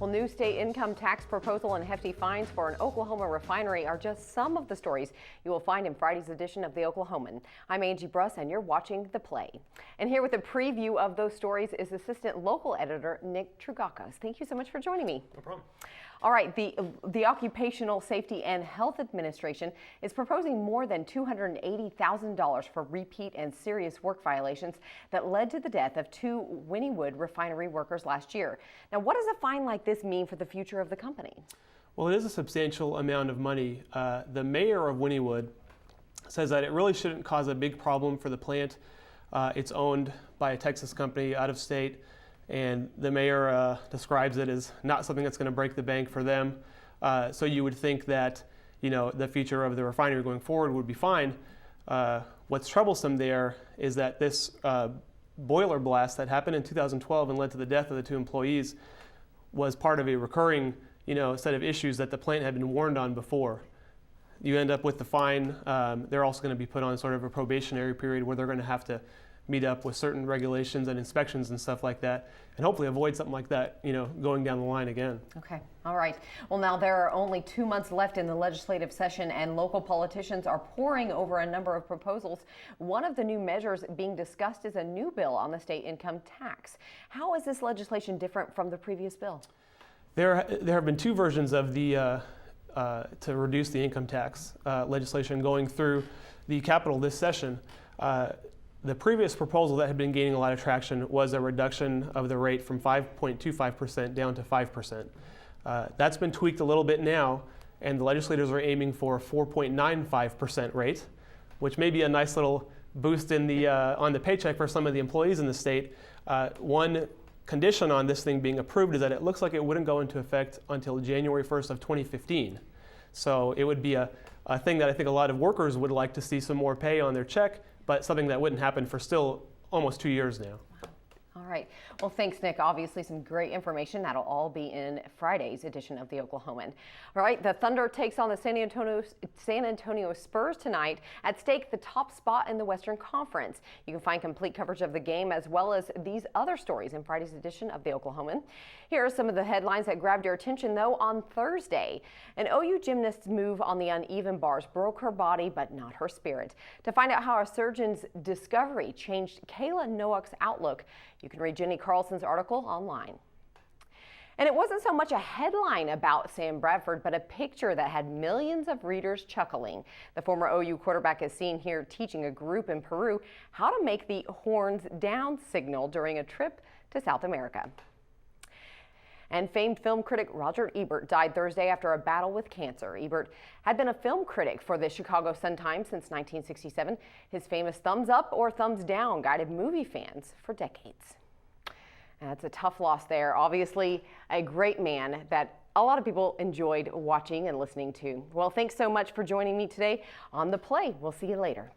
new state income tax proposal and hefty fines for an Oklahoma refinery are just some of the stories you will find in Friday's edition of the Oklahoman. I'm Angie Bruss, and you're watching The Play. And here with a preview of those stories is assistant local editor Nick Trugakas. Thank you so much for joining me. No problem. All right, the Occupational Safety and Health Administration is proposing more than $280,000 for repeat and serious work violations that led to the death of 2 Wynnewood refinery workers last year. Now, what does a fine like this mean for the future of the company? Well, it is a substantial amount of money. The mayor of Wynnewood says that it really shouldn't cause a big problem for the plant. It's owned by a Texas company out of state. And the mayor describes it as not something that's going to break the bank for them. So you would think that, the future of the refinery going forward would be fine. What's troublesome there is that this boiler blast that happened in 2012 and led to the death of the 2 employees was part of a recurring, set of issues that the plant had been warned on before. You end up with the fine. They're also going to be put on sort of a probationary period where they're going to have to meet up with certain regulations and inspections and stuff like that, and hopefully avoid something like that, going down the line again. Okay, all right. Well, now there are only 2 months left in the legislative session, and local politicians are poring over a number of proposals. One of the new measures being discussed is a new bill on the state income tax. How is this legislation different from the previous bill? There have been 2 versions of the to reduce the income tax legislation going through the Capitol this session. The previous proposal that had been gaining a lot of traction was a reduction of the rate from 5.25% down to 5%. That's been tweaked a little bit now, and the legislators are aiming for a 4.95% rate, which may be a nice little boost in the on the paycheck for some of the employees in the state. One condition on this thing being approved is that it looks like it wouldn't go into effect until January 1st of 2015. So it would be a thing that I think a lot of workers would like to see some more pay on their check, but something that wouldn't happen for still almost 2 years now. All right. Well, thanks, Nick. Obviously, some great information. That'll all be in Friday's edition of the Oklahoman. All right. The Thunder takes on the San Antonio Spurs tonight. At stake, the top spot in the Western Conference. You can find complete coverage of the game as well as these other stories in Friday's edition of the Oklahoman. Here are some of the headlines that grabbed your attention, though. On Thursday, an OU gymnast's move on the uneven bars broke her body, but not her spirit. To find out how a surgeon's discovery changed Kayla Nowak's outlook, you can read Jenny Carlson's article online. And it wasn't so much a headline about Sam Bradford, but a picture that had millions of readers chuckling. The former OU quarterback is seen here teaching a group in Peru how to make the horns down signal during a trip to South America. And famed film critic Roger Ebert died Thursday after a battle with cancer. Ebert had been a film critic for the Chicago Sun-Times since 1967. His famous thumbs up or thumbs down guided movie fans for decades. That's a tough loss there. Obviously, a great man that a lot of people enjoyed watching and listening to. Well, thanks so much for joining me today on The Play. We'll see you later.